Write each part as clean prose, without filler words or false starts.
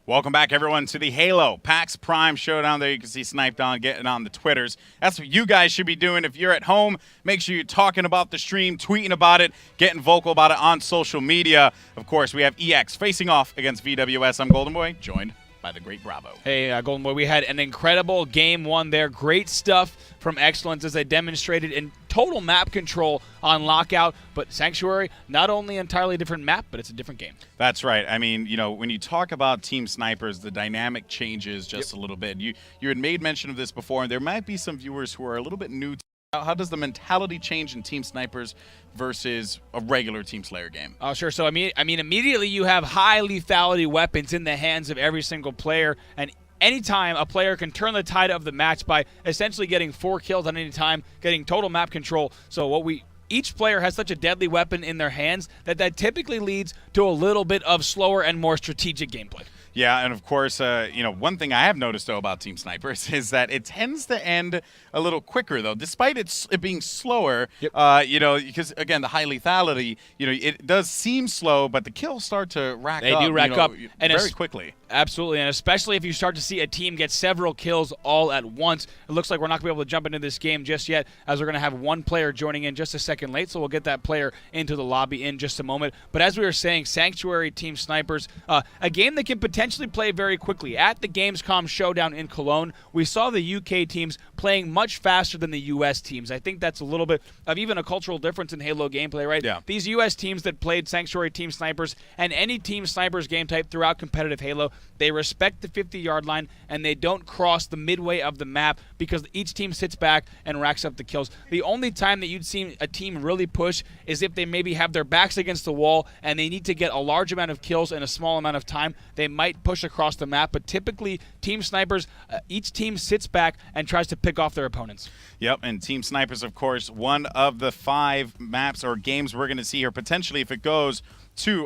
Welcome back, everyone, to the Halo PAX Prime Showdown. There you can see Sniped on getting on the Twitters. That's what you guys should be doing. If you're at home, make sure you're talking about the stream, tweeting about it, getting vocal about it on social media. Of course, we have EX facing off against VwS. I'm Golden Boy, joined by the great Bravo. Hey, Golden Boy, we had an incredible game one there. Great stuff from Excellence as they demonstrated in total map control on Lockout. But Sanctuary, not only entirely different map, but it's a different game. That's right. I mean, you know, when you talk about Team Snipers, the dynamic changes just a little bit. You had made mention of this before, and there might be some viewers who are a little bit new to how does the mentality change in Team Snipers versus a regular Team Slayer game? Oh, sure. So, I mean, immediately you have high lethality weapons in the hands of every single player, and anytime a player can turn the tide of the match by essentially getting 4 kills at any time, getting total map control. So each player has such a deadly weapon in their hands that typically leads to a little bit of slower and more strategic gameplay. Yeah, and of course, you know, one thing I have noticed, though, about Team Snipers is that it tends to end a little quicker, though, despite it being slower, you know, because, again, the high lethality, you know, it does seem slow, but the kills start to rack up. They do rack up. And very quickly. Absolutely, and especially if you start to see a team get several kills all at once. It looks like we're not going to be able to jump into this game just yet, as we're going to have one player joining in just a second late, so we'll get that player into the lobby in just a moment. But as we were saying, Sanctuary Team Snipers, a game that can potentially play very quickly. At the Gamescom Showdown in Cologne, we saw the UK teams playing much faster than the US teams. I think that's a little bit of even a cultural difference in Halo gameplay, right? Yeah. These US teams that played Sanctuary Team Snipers and any Team Snipers game type throughout competitive Halo, they respect the 50-yard line, and they don't cross the midway of the map because each team sits back and racks up the kills. The only time that you'd see a team really push is if they maybe have their backs against the wall and they need to get a large amount of kills in a small amount of time. They might push across the map, but typically Team Snipers, each team sits back and tries to pick off their opponents. Yep, and Team Snipers, of course, one of the 5 maps or games we're going to see here, potentially if it goes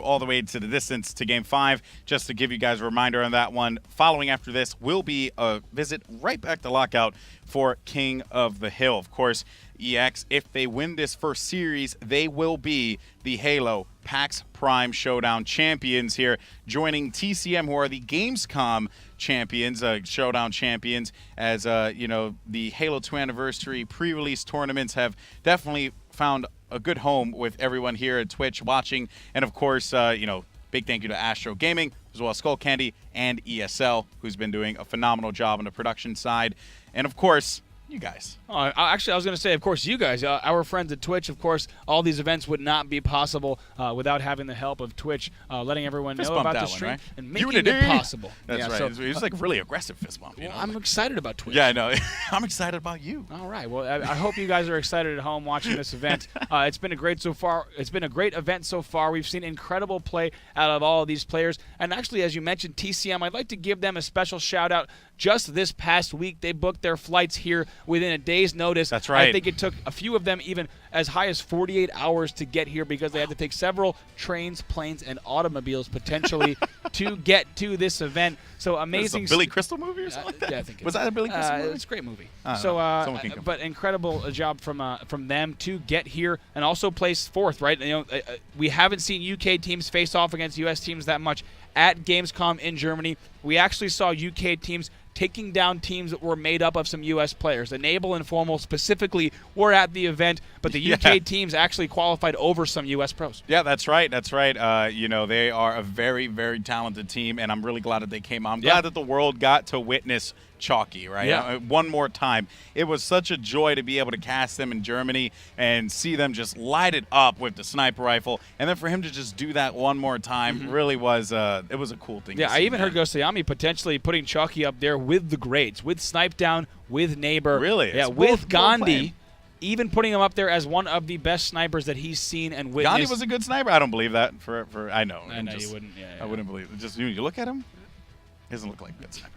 all the way to the distance to Game 5. Just to give you guys a reminder on that one, following after this will be a visit right back to Lockout for King of the Hill. Of course, EX, if they win this first series, they will be the Halo PAX Prime Showdown champions here, joining TCM, who are the Gamescom champions, Showdown champions, as, you know, the Halo 2 Anniversary pre-release tournaments have definitely found a good home with everyone here at Twitch watching. And of course, you know, big thank you to Astro Gaming, as well as Skull Candy and ESL, who's been doing a phenomenal job on the production side. And of course, you guys. Oh, actually, I was going to say, of course, you guys, our friends at Twitch. Of course, all these events would not be possible without having the help of Twitch, letting everyone know about the stream and making it possible. That's right. So, it was like really aggressive fist bump. Well, I'm excited about Twitch. Yeah, I know. I'm excited about you. All right. Well, I hope you guys are excited at home watching this event. It's been a great so far. It's been a great event so far. We've seen incredible play out of all of these players. And actually, as you mentioned, TCM, I'd like to give them a special shout out. Just this past week, they booked their flights here within a day's notice. That's right. I think it took a few of them even as high as 48 hours to get here because they had to take several trains, planes, and automobiles potentially to get to this event. So amazing. Billy Crystal movie or something like that? Yeah, I think was that a Billy Crystal movie? It's a great movie. But incredible job from them to get here and also place 4th, right? You know, we haven't seen UK teams face off against US teams that much at Gamescom in Germany. We actually saw UK teams taking down teams that were made up of some U.S. players. Enable and Formal specifically were at the event, but the UK teams actually qualified over some U.S. pros. Yeah, that's right. That's right. You know, they are a very, very talented team, and I'm really glad that they came out. I'm glad that the world got to witness Chalky, right? Yeah. One more time. It was such a joy to be able to cast them in Germany and see them just light it up with the sniper rifle, and then for him to just do that one more time really was it was a cool thing. Yeah, I even heard Gosayami potentially putting Chalky up there with the greats, with Snipe Down, with Neighbor. Really? Yeah, with Gandhi. Even putting him up there as one of the best snipers that he's seen and witnessed. Gandhi was a good sniper. I don't believe that. I know. I know you wouldn't. Yeah, I wouldn't believe it. Just you look at him. He doesn't look like a good sniper.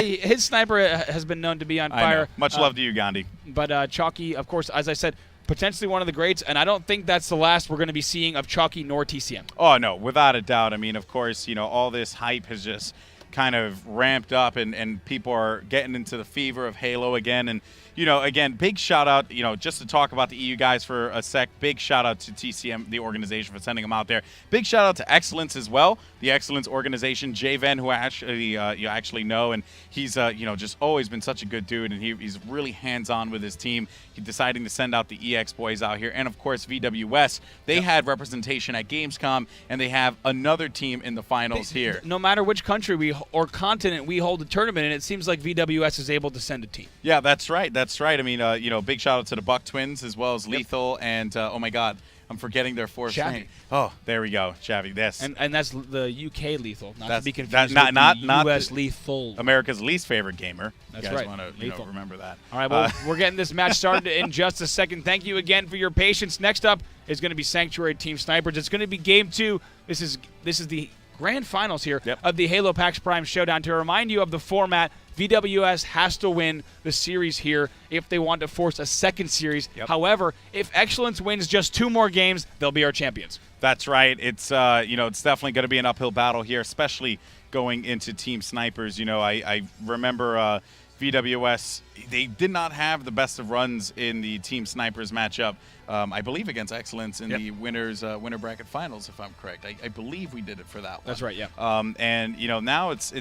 His sniper has been known to be on fire. Much love to you, Gandhi. But Chalky, of course, as I said, potentially one of the greats, and I don't think that's the last we're going to be seeing of Chalky nor TCM. Oh, no, without a doubt. I mean, of course, you know, all this hype has just kind of ramped up and people are getting into the fever of Halo again. And, you know, again, big shout out, you know, just to talk about the EU guys for a sec, big shout out to TCM, the organization, for sending them out there. Big shout out to Excellence as well, the Excellence organization, Jay Venn, who I actually, you actually know, and he's, you know, just always been such a good dude, and he's really hands-on with his team. He's deciding to send out the EX boys out here, and of course VwS. They had representation at Gamescom, and they have another team in the finals here. No matter which country or continent we hold a tournament in, it seems like VwS is able to send a team. Yeah, that's right. That's right. I mean, you know, big shout out to the Buck Twins as well as Lethal, and oh my God, I'm forgetting their fourth name. Oh, there we go, Shabby. Yes, and that's the UK Lethal, not to be confused with not the US Lethal. America's least favorite gamer. That's you guys right. want to, you know, remember that. All right, well, we're getting this match started in just a second. Thank you again for your patience. Next up is going to be Sanctuary Team Snipers. It's going to be Game 2. This is the grand finals here of the Halo PAX Prime Showdown. To remind you of the format, VwS has to win the series here if they want to force a second series. However, if Excellence wins just 2 more games, they'll be our champions. That's right. It's you know, it's definitely going to be an uphill battle here, especially going into Team Snipers. You know, I remember VwS, they did not have the best of runs in the Team Snipers matchup. I believe against Excellence in the winner bracket finals, if I'm correct. I believe we did it for that one. That's right, yeah. And you know, now it's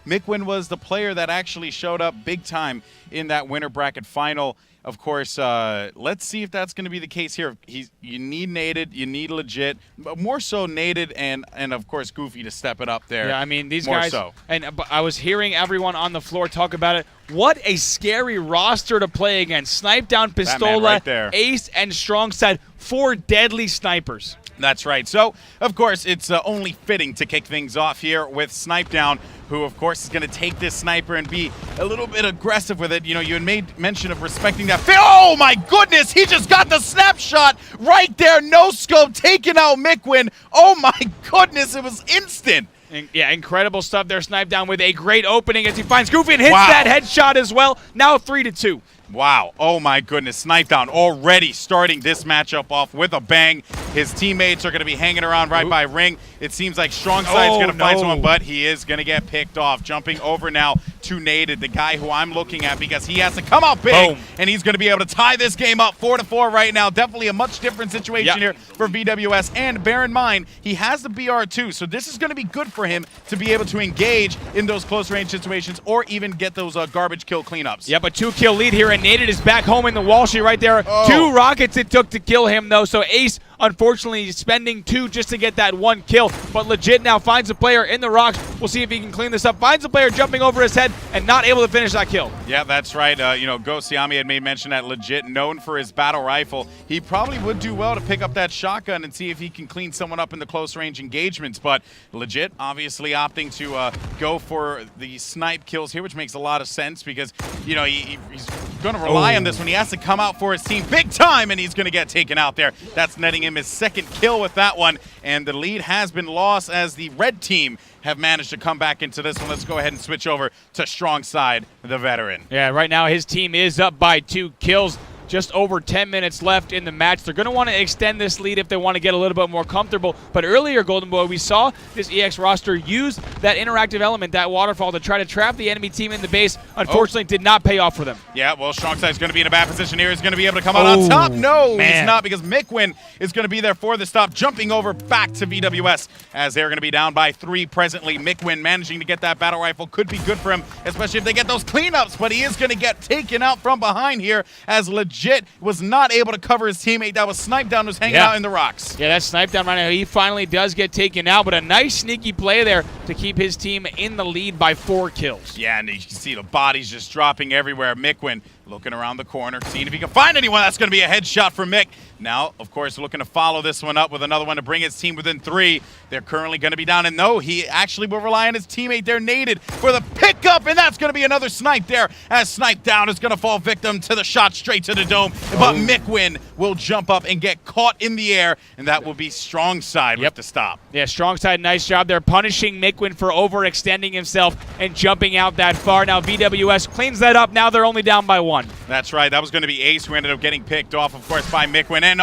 Mikwin was the player that actually showed up big time in that winner bracket final. Of course, let's see if that's going to be the case here. You need Nated, you need Legit, but more so Nated and of course Goofy to step it up there. Yeah, I mean these more guys. So. And I was hearing everyone on the floor talk about it. What a scary roster to play against. Snipe Down, Pistola, right there. Ace, and Strongside. 4 deadly snipers. That's right. So, of course, it's only fitting to kick things off here with Snipe Down, who, of course, is going to take this sniper and be a little bit aggressive with it. You know, you had made mention of respecting that. Oh, my goodness. He just got the snapshot right there. No scope, taking out Mikwin. Oh, my goodness. It was instant. Yeah, incredible stuff there. Snipe Down with a great opening as he finds Goofy and hits that headshot as well. Now 3-2. Wow. Oh, my goodness. Snipe Down already starting this matchup off with a bang. His teammates are going to be hanging around right by Ring. It seems like Strongside's going to find someone, but he is going to get picked off. Jumping over now to Nated, the guy who I'm looking at, because he has to come out big, and he's going to be able to tie this game up 4-4 right now. Definitely a much different situation here for VwS. And bear in mind, he has the BR2, so this is going to be good for him to be able to engage in those close-range situations or even get those garbage kill cleanups. Yep, a 2-kill lead here, and Nated is back home in the wall sheet right there. 2 rockets it took to kill him, though, so Ace unfortunately spending 2 just to get that 1 kill, but Legit now finds a player in the rocks. We'll see if he can clean this up. Finds a player jumping over his head and not able to finish that kill. Yeah, that's right. You know, Ghost Siami had made mention that Legit, known for his battle rifle, he probably would do well to pick up that shotgun and see if he can clean someone up in the close range engagements, but Legit obviously opting to go for the snipe kills here, which makes a lot of sense because, you know, he's going to rely on this when he has to come out for his team big time, and he's going to get taken out there. That's netting him his 2nd kill with that one, and the lead has been lost as the red team have managed to come back into this one. Let's go ahead and switch over to Strongside, the veteran. Yeah, right now his team is up by 2 kills. Just over 10 minutes left in the match. They're going to want to extend this lead if they want to get a little bit more comfortable. But earlier, Golden Boy, we saw this EX roster use that interactive element, that waterfall, to try to trap the enemy team in the base. Unfortunately, did not pay off for them. Yeah, well, Strongside's going to be in a bad position here. He's going to be able to come out on top. No, he's not, because Mikwin is going to be there for the stop, jumping over back to VwS as they're going to be down by 3 presently. Mikwin managing to get that battle rifle could be good for him, especially if they get those cleanups, but he is going to get taken out from behind here as Legit was not able to cover his teammate. That was Snipe Down, who's hanging out in the rocks. Yeah, that's Snipe Down right now. He finally does get taken out, but a nice sneaky play there to keep his team in the lead by 4 kills. Yeah, and you can see the bodies just dropping everywhere. Mikwin looking around the corner, seeing if he can find anyone. That's going to be a headshot for Mick. Now, of course, looking to follow this one up with another one to bring his team within 3. They're currently going to be down, and no, he actually will rely on his teammate there, Nated, for the pickup, and that's going to be another snipe there, as Snipe Down is going to fall victim to the shot straight to the dome, but Mikwin will jump up and get caught in the air, and that will be Strongside with the stop. Yeah, Strongside, nice job there, punishing Mikwin for overextending himself and jumping out that far. Now VwS cleans that up. Now they're only down by 1. That's right. That was going to be Ace, who ended up getting picked off, of course, by Mikwin. And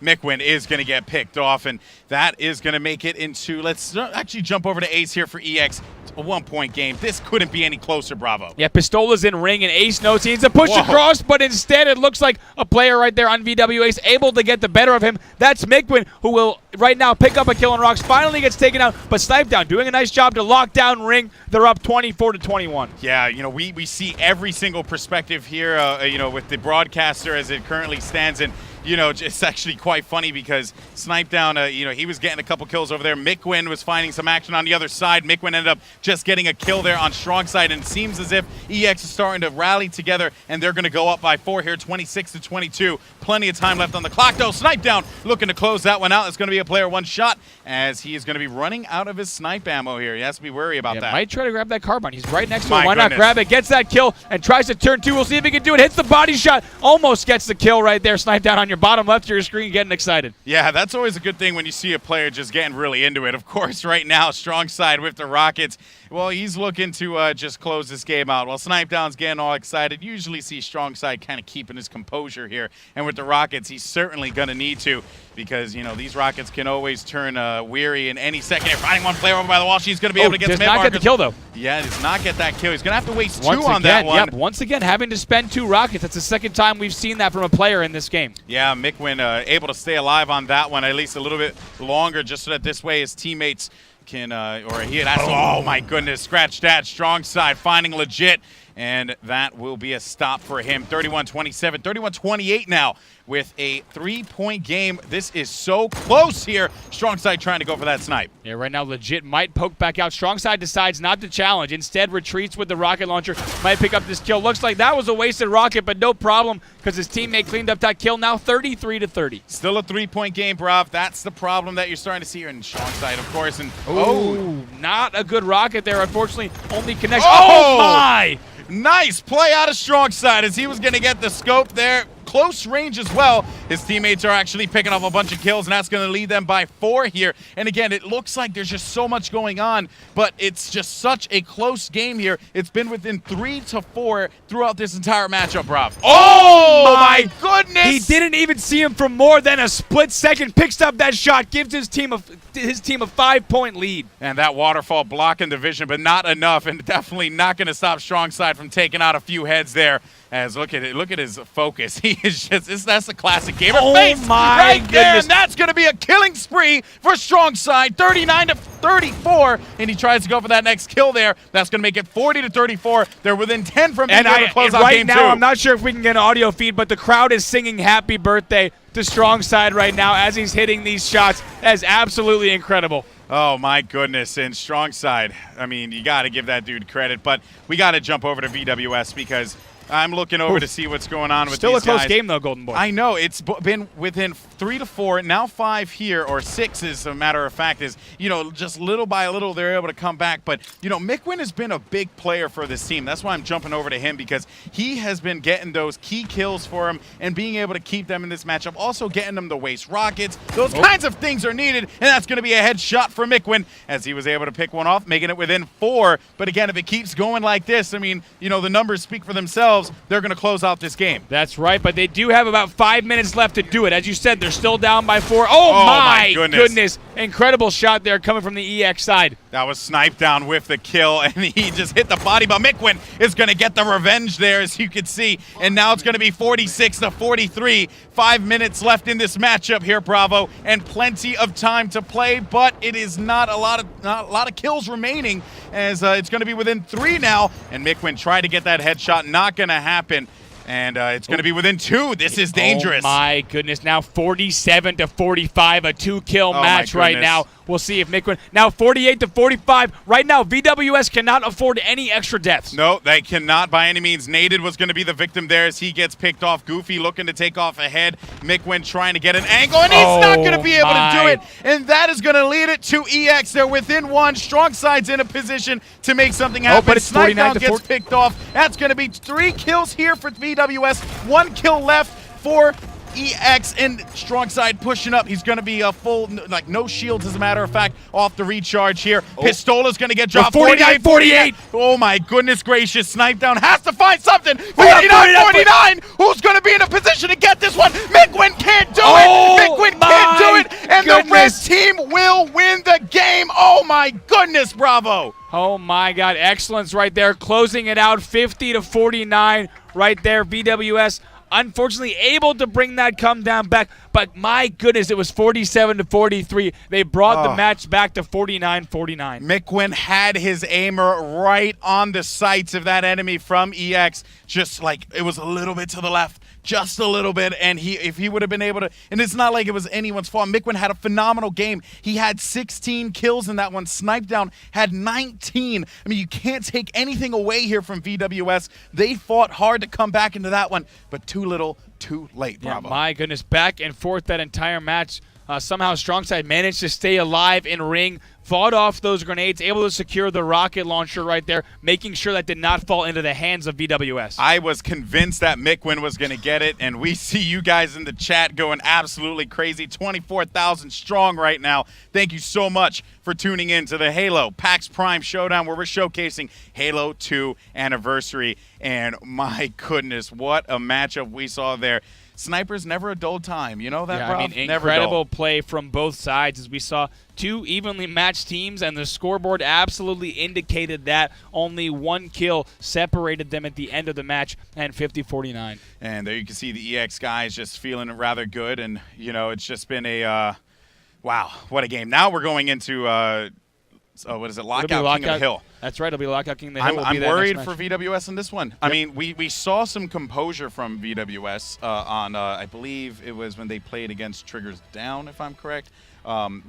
Mikwin is going to get picked off, and That is going to make it into, let's actually jump over to Ace here for EX. A 1-point game. This couldn't be any closer, Bravo. Yeah, Pistola's in ring, and Ace knows he needs to push across, but instead it looks like a player right there on VwS able to get the better of him. That's Mikwin, who will right now pick up a kill on Rocks. Finally gets taken out, but Snipedown doing a nice job to lock down ring. They're up 24-21. Yeah, we see every single perspective here, with the broadcaster as it currently stands, and it's actually quite funny because Snipedown, he was getting a couple kills over there. Mikwin was finding some action on the other side. Mikwin ended up just getting a kill there on strong side, and it seems as if EX is starting to rally together, and they're going to go up by 4 here, 26-22. Plenty of time left on the clock, though. Snipedown looking to close that one out. It's going to be a player one shot, as he is going to be running out of his snipe ammo here. He has to be wary about that. Might try to grab that carbine. He's right next to him. Why not grab it? Gets that kill and tries to turn 2. We'll see if he can do it. Hits the body shot. Almost gets the kill right there. Snipedown on your bottom left of your screen getting excited. Yeah, that's always a good thing when you see a player just getting really into it. Of course, right now, strong side with the Rockets. Well, he's looking to just close this game out. While Snipedown's getting all excited, usually see strong side kind of keeping his composure here. And with the Rockets, he's certainly going to need to, because, these Rockets can always turn weary in any second. They're finding one player over by the wall. She's going to be able to get some hit markers. Does not get the kill, though. Yeah, does not get that kill. He's going to have to waste 2 on that one. Yep, once again, having to spend 2 Rockets. That's the second time we've seen that from a player in this game. Yeah, Mikwin able to stay alive on that one at least a little bit longer, just so that this way his teammates can, oh my goodness, scratch that. Strong side finding legit, and that will be a stop for him. 31-27, 31-28 now with a 3-point game. This is so close here. Strong side trying to go for that snipe. Yeah, right now legit might poke back out. Strong side decides not to challenge. Instead retreats with the rocket launcher. Might pick up this kill. Looks like that was a wasted rocket, but no problem because his teammate cleaned up that kill. Now 33-30. Still a 3-point game, Brav. That's the problem that you're starting to see here in strong side, of course. And not a good rocket there. Unfortunately, only connects. Oh my! Nice play out of strong side as he was going to get the scope there. Close range as well. His teammates are actually picking up a bunch of kills, and that's going to lead them by 4 here. And again, it looks like there's just so much going on, but it's just such a close game here. It's been within 3 to 4 throughout this entire matchup, Rob. Oh my goodness! He didn't even see him for more than a split second. Picks up that shot, gives his team a 5-point lead. And that waterfall blocking the vision, but not enough, and definitely not going to stop strong side from taking out a few heads there. As look at his focus. He is that's a classic gamer face my right there, and that's going to be a killing spree for strong side, 39-34, and he tries to go for that next kill there. That's going to make it 40-34. They're within 10 from being able to close out game 2. Right now, I'm not sure if we can get an audio feed, but the crowd is singing happy birthday to strong side right now as he's hitting these shots. That is absolutely incredible. Oh, my goodness. And strong side, I mean, you got to give that dude credit, but we got to jump over to VwS because I'm looking over to see what's going on with these guys. Still a close game, though, Golden Boy. I know. It's been within 3 to 4, now 5 here, or 6 as a matter of fact, is, just little by little they're able to come back. But, Mikwin has been a big player for this team. That's why I'm jumping over to him, because he has been getting those key kills for him and being able to keep them in this matchup. Also getting them to waste rockets. Those kinds of things are needed, and that's going to be a headshot for Mikwin as he was able to pick one off, making it within 4. But again, if it keeps going like this, I mean, the numbers speak for themselves. They're going to close out this game. That's right, but they do have about 5 minutes left to do it. As you said, they're still down by 4. Oh my goodness. Incredible shot there coming from the EX side. That was Snipedown with the kill, and he just hit the body, but Mikwin is going to get the revenge there, as you can see. And now it's going to be 46-43. 5 minutes left in this matchup here, Bravo, and plenty of time to play, but it is not a lot of kills remaining, as it's going to be within 3 now. And Mikwin tried to get that headshot, not going to happen. And it's going to be within 2. This is dangerous. Oh, my goodness. Now 47-45, a 2-kill match right now. We'll see if Mikwin. Now 48-45. Right now, VwS cannot afford any extra deaths. No, they cannot by any means. Naded was going to be the victim there as he gets picked off. Goofy looking to take off ahead. Mikwin trying to get an angle, and he's not going to be able to do it. And that is going to lead it to EX. They're within 1. Strong side's in a position to make something happen. But it's Snipedown gets picked off. That's going to be 3 kills here for VwS. 1 kill left for EX and strong side pushing up. He's going to be a full, like no shields as a matter of fact, off the recharge here. Oh. Pistola's going to get dropped. 49-48. Oh my goodness gracious. Snipe down has to find something. 49-49. Who's going to be in a position to get this one? Mickwin can't do it. Mickwin can't do it. And the red team will win the game. Oh my goodness, bravo. Oh my God, excellence right there, closing it out 50-49 right there. VwS unfortunately able to bring that come down back, but my goodness, it was 47-43. They brought the match back to 49-49. Mickwin had his aimer right on the sights of that enemy from EX, just like it was a little bit to the left. Just a little bit, and if he would have been able to, and it's not like it was anyone's fault. Mickwin had a phenomenal game. He had 16 kills in that one. Snipe down had 19. I mean, you can't take anything away here from VwS. They fought hard to come back into that one, but too little, too late. Bravo. Yeah, my goodness, back and forth that entire match. Somehow Strongside managed to stay alive in ring, fought off those grenades, able to secure the rocket launcher right there, making sure that did not fall into the hands of VwS. I was convinced that Mickwin was going to get it, and we see you guys in the chat going absolutely crazy. 24,000 strong right now. Thank you so much for tuning in to the Halo PAX Prime Showdown, where we're showcasing Halo 2 Anniversary. And my goodness, what a matchup we saw there. Snipers never a dull time, you know that, yeah, bro? I mean, incredible play from both sides as we saw two evenly matched teams, and the scoreboard absolutely indicated that. Only one kill separated them at the end of the match, and 50-49. And there you can see the EX guys just feeling rather good, and, you know, it's just been a, wow, what a game. Now we're going into, what is it, Lockout King of the Hill. That's right, it'll be Lockout King of the Hill. I'm worried for VwS in this one. Yep. I mean, we saw some composure from VwS on, I believe it was when they played against Triggers Down, if I'm correct.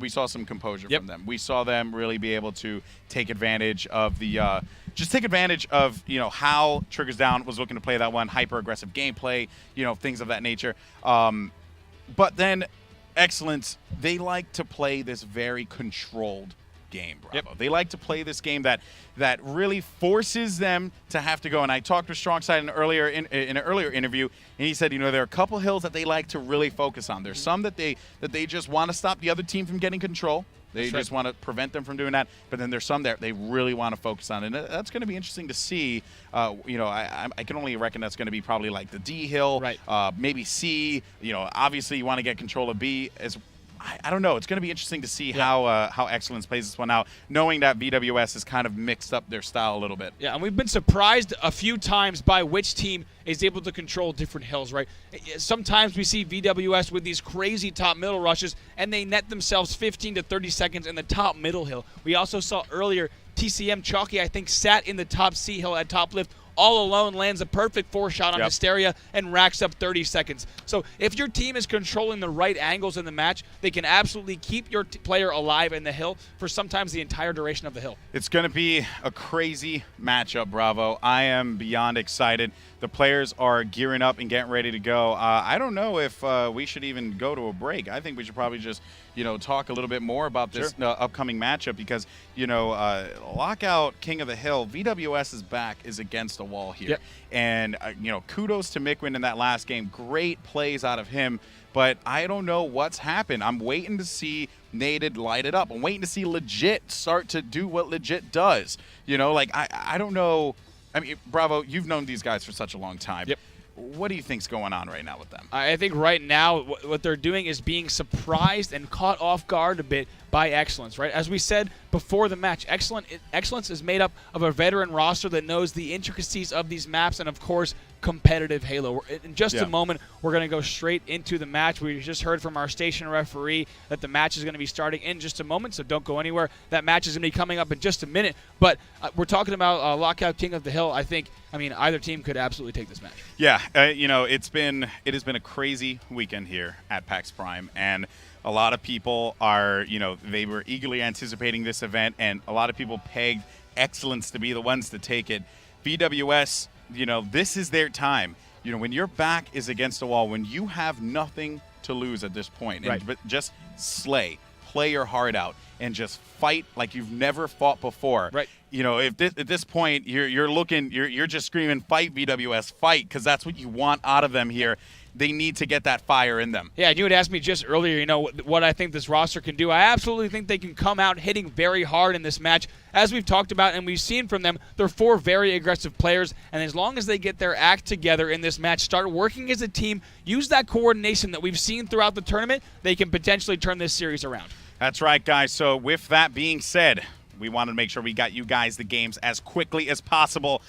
We saw some composure from them. We saw them really be able to take advantage of the, just take advantage of, you know, how Triggers Down was looking to play that one, hyper-aggressive gameplay, you know, things of that nature. But then, Excellence, they like to play this very controlled game, bravo. Yep. They like to play this game that really forces them to have to go. And I talked with Strongside in an earlier interview, and he said, you know, there are a couple hills that they like to really focus on. There's some that they just want to stop the other team from getting control. They just want to prevent them from doing that. But then there's some that they really want to focus on, and that's going to be interesting to see. You know, I can only reckon that's going to be probably like the D hill, maybe C. You know, obviously you want to get control of B as. I don't know. It's going to be interesting to see how Excellence plays this one out, knowing that VwS has kind of mixed up their style a little bit. Yeah, and we've been surprised a few times by which team is able to control different hills, right? Sometimes we see VwS with these crazy top-middle rushes, and they net themselves 15 to 30 seconds in the top-middle hill. We also saw earlier TCM Chalky, I think, sat in the top C hill at top lift, all alone, lands a perfect 4-shot on Hysteria and racks up 30 seconds. So if your team is controlling the right angles in the match, they can absolutely keep your player alive in the hill for sometimes the entire duration of the hill. It's going to be a crazy matchup, Bravo. I am beyond excited. The players are gearing up and getting ready to go. I don't know if we should even go to a break. I think we should probably just, you know, talk a little bit more about this upcoming matchup because, you know, Lockout King of the Hill, VwS's back is against the wall here. And, you know, kudos to Mickwin in that last game. Great plays out of him. But I don't know what's happened. I'm waiting to see Nated light it up. I'm waiting to see Legit start to do what Legit does. You know, like, I don't know. I mean, Bravo, you've known these guys for such a long time. What do you think's going on right now with them? I think right now what they're doing is being surprised and caught off guard a bit by Excellence, right? As we said before the match, Excellence is made up of a veteran roster that knows the intricacies of these maps and, of course, competitive Halo. In just a moment, we're going to go straight into the match. We just heard from our station referee that the match is going to be starting in just a moment, so don't go anywhere. That match is going to be coming up in just a minute. But we're talking about Lockout King of the Hill. I mean, either team could absolutely take this match. Yeah, you know, it has been a crazy weekend here at PAX Prime, and a lot of people are, you know, they were eagerly anticipating this event, and a lot of people pegged Excellence to be the ones to take it. VwS, you know, this is their time. You know, when your back is against the wall, when you have nothing to lose at this point, but just slay, play your heart out, and just fight like you've never fought before. Right. You know, if at this point you're just screaming, "Fight VwS, fight!" because that's what you want out of them here. they need to get that fire in them. Yeah, you had asked me just earlier, you know, what I think this roster can do. I absolutely think they can come out hitting very hard in this match. As we've talked about and we've seen from them, they're 4 very aggressive players, and as long as they get their act together in this match, start working as a team, use that coordination that we've seen throughout the tournament, they can potentially turn this series around. That's right, guys. So with that being said, we wanted to make sure we got you guys the games as quickly as possible.